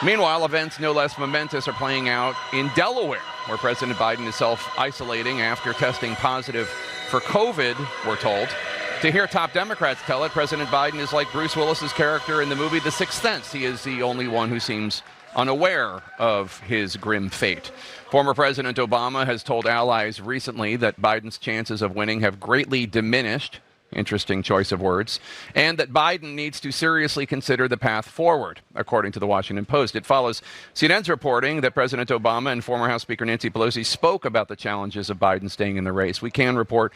Meanwhile, events no less momentous are playing out in Delaware, where President Biden is self-isolating after testing positive for COVID, we're told. To hear top Democrats tell it, President Biden is like Bruce Willis's character in the movie The Sixth Sense. He is the only one who seems unaware of his grim fate. Former President Obama has told allies recently that Biden's chances of winning have greatly diminished. Interesting choice of words. And that Biden needs to seriously consider the path forward, according to the Washington Post. It follows CNN's reporting that President Obama and former House Speaker Nancy Pelosi spoke about the challenges of Biden staying in the race. We can report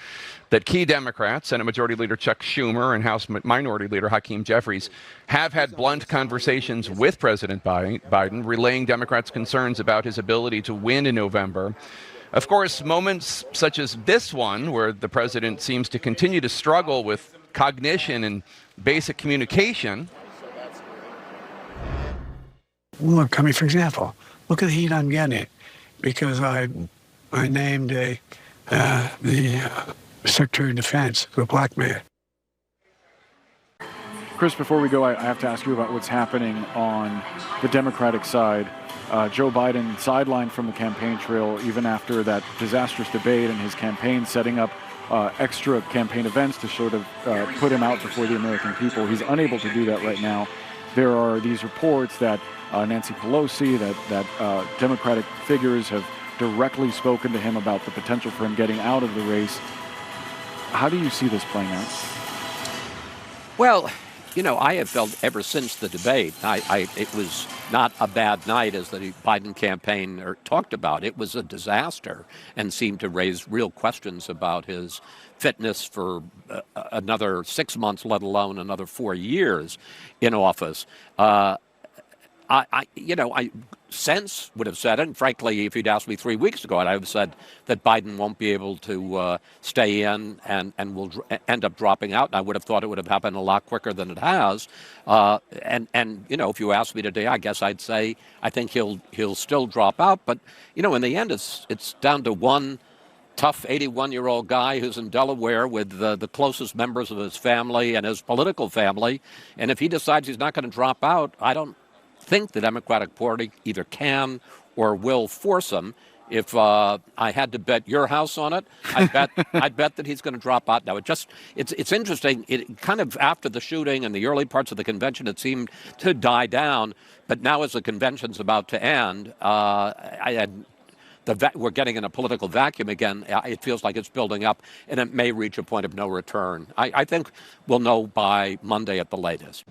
that key Democrats, Senate Majority Leader Chuck Schumer and House Minority Leader Hakeem Jeffries, have had blunt conversations with President Biden, relaying Democrats' concerns about his ability to win in November. Of course, moments such as this one, where the president seems to continue to struggle with cognition and basic communication. Look, I mean, for example, look at the heat I'm getting because I named the Secretary of Defense a black man. Chris, before we go, I have to ask you about what's happening on the Democratic side. Joe Biden sidelined from the campaign trail even after that disastrous debate and his campaign setting up extra campaign events to sort of put him out before the American people. He's unable to do that right now. There are these reports that Nancy Pelosi, that Democratic figures have directly spoken to him about the potential for him getting out of the race. How do you see this playing out? Well, you know, I have felt ever since the debate, it was not a bad night as the Biden campaign talked about. It was a disaster and seemed to raise real questions about his fitness for another 6 months, let alone another 4 years in office. I sense would have said it, and frankly, if you'd asked me 3 weeks ago, I'd have said that Biden won't be able to stay in and will end up dropping out. And I would have thought it would have happened a lot quicker than it has. And you know, if you asked me today, I guess I'd say I think he'll still drop out. But you know, in the end, it's down to one tough 81-year-old guy who's in Delaware with the closest members of his family and his political family. And if he decides he's not going to drop out, I don't think the Democratic Party either can or will force him. If I had to bet your house on it, I'd bet that he's going to drop out. Now, it's interesting. It kind of after the shooting and the early parts of the convention, it seemed to die down. But now, as the convention's about to end, we're getting in a political vacuum again. It feels like it's building up, and it may reach a point of no return. I think we'll know by Monday at the latest.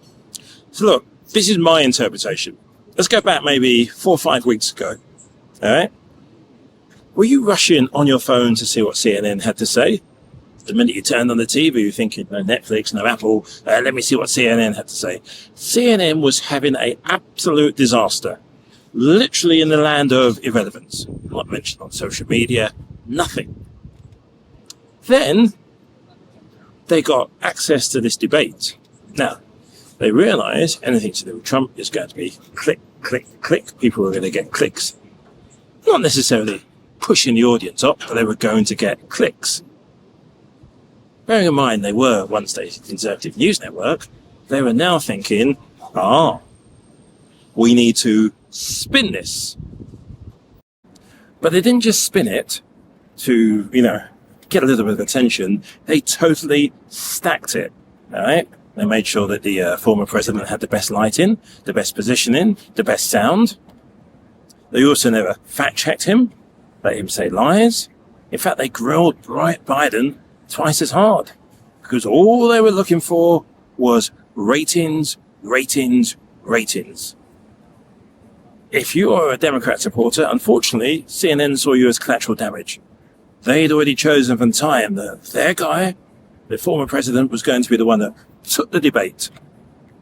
So look, this is my interpretation. Let's go back maybe 4 or 5 weeks ago. All right? Were you rushing on your phone to see what CNN had to say? The minute you turned on the TV, you're thinking, no Netflix, no Apple, let me see what CNN had to say. CNN was having an absolute disaster. Literally in the land of irrelevance. Not mentioned on social media, nothing. Then, they got access to this debate. Now, they realize anything to do with Trump is going to be click, click, click. People are going to get clicks. Not necessarily pushing the audience up, but they were going to get clicks. Bearing in mind they were once a conservative news network, they were now thinking, we need to spin this. But they didn't just spin it to, get a little bit of attention. They totally stacked it, all right? They made sure that the former president had the best lighting, the best positioning, the best sound. They also never fact-checked him, let him say lies. In fact, they grilled Biden twice as hard because all they were looking for was ratings, ratings, ratings. If you are a Democrat supporter, unfortunately, CNN saw you as collateral damage. They'd already chosen from time that their guy, the former president, was going to be the one that took the debate.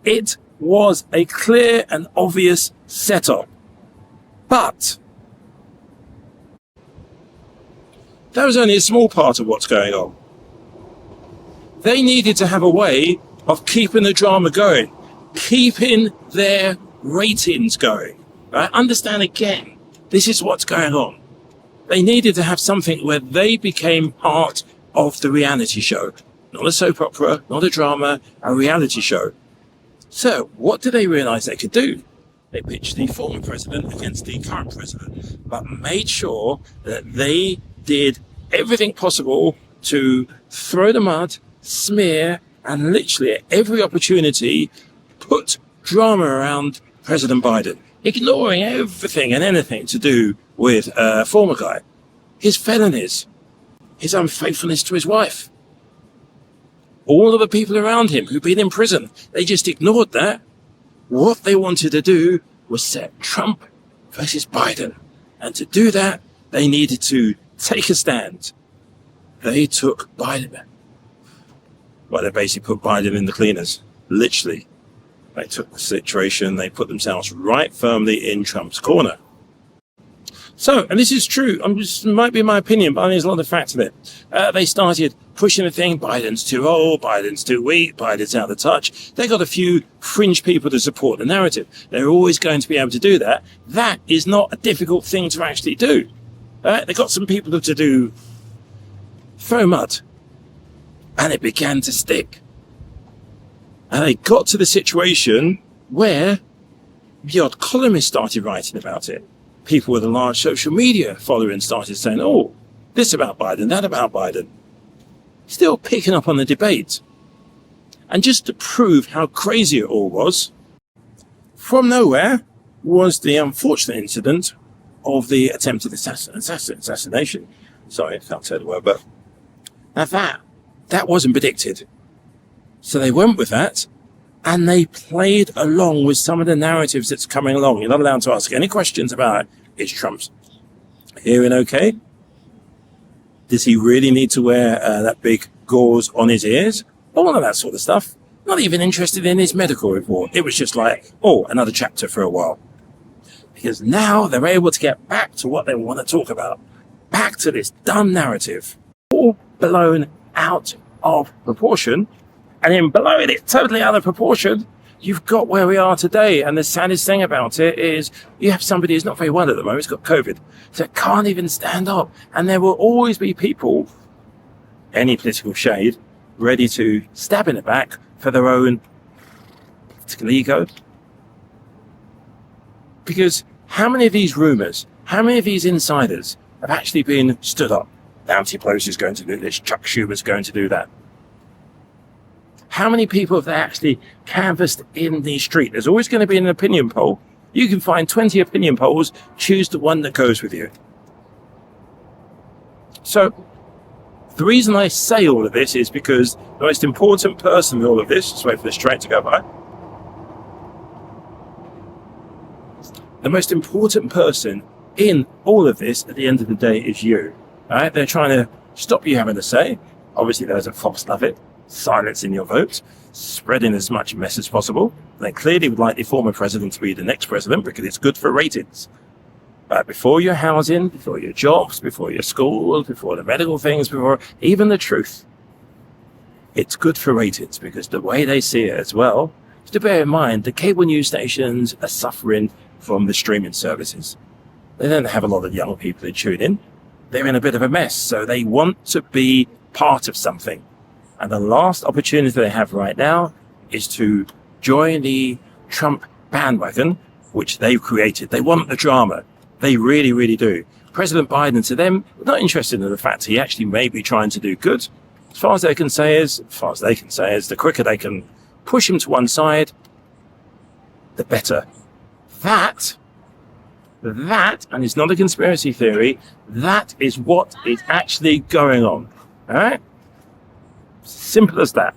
It was a clear and obvious setup. But that was only a small part of what's going on. They needed to have a way of keeping the drama going, keeping their ratings going. Right? Understand again, this is what's going on. They needed to have something where they became part of the reality show. Not a soap opera, not a drama, a reality show. So what did they realize they could do? They pitched the former president against the current president, but made sure that they did everything possible to throw the mud, smear, and literally at every opportunity put drama around President Biden, ignoring everything and anything to do with former guy, his felonies, his unfaithfulness to his wife, all of the people around him who've been in prison. They just ignored that. What they wanted to do was set Trump versus Biden. And to do that, they needed to take a stand. They took Biden. Well, they basically put Biden in the cleaners. Literally. They took the situation, they put themselves right firmly in Trump's corner. So, and this is true, this might be my opinion, but there's a lot of facts of it. They started pushing the thing, Biden's too old, Biden's too weak, Biden's out of touch. They got a few fringe people to support the narrative. They're always going to be able to do that. That is not a difficult thing to actually do. They got some people to do throw mud, and it began to stick. And they got to the situation where the odd columnist started writing about it. People with a large social media following started saying, oh, this about Biden, that about Biden. Still picking up on the debate. And just to prove how crazy it all was, from nowhere was the unfortunate incident of the attempted assassination. Sorry, I can't say the word, but now that wasn't predicted. So they went with that, and they played along with some of the narratives that's coming along. You're not allowed to ask any questions about, is Trump's hearing okay? Does he really need to wear that big gauze on his ears? All of that sort of stuff. Not even interested in his medical report. It was just like, oh, another chapter for a while. Because now they're able to get back to what they want to talk about. Back to this dumb narrative. All blown out of proportion. And then below it, totally out of proportion, you've got where we are today. And the saddest thing about it is you have somebody who's not very well at the moment, he's got COVID, so can't even stand up. And there will always be people, any political shade, ready to stab in the back for their own political ego. Because how many of these rumors, how many of these insiders have actually been stood up? Nancy Pelosi's going to do this, Chuck Schumer's going to do that. How many people have they actually canvassed in the street? There's always going to be an opinion poll. You can find 20 opinion polls. Choose the one that goes with you. So the reason I say all of this is because the most important person in all of this, just wait for this train to go by. The most important person in all of this at the end of the day is you. All right? They're trying to stop you having a say. Obviously, there's a false love it. Silencing your votes, spreading as much mess as possible. They clearly would like the former president to be the next president because it's good for ratings. But before your housing, before your jobs, before your schools, before the medical things, before even the truth, it's good for ratings because the way they see it as well, is to bear in mind the cable news stations are suffering from the streaming services. They don't have a lot of young people who tune in. They're in a bit of a mess, so they want to be part of something. And the last opportunity they have right now is to join the Trump bandwagon, which they've created. They want the drama. They really, really do. President Biden, to them, not interested in the fact he actually may be trying to do good. As far as they can say is, the quicker they can push him to one side, the better. That, and it's not a conspiracy theory, that is what is actually going on. All right? Simple as that.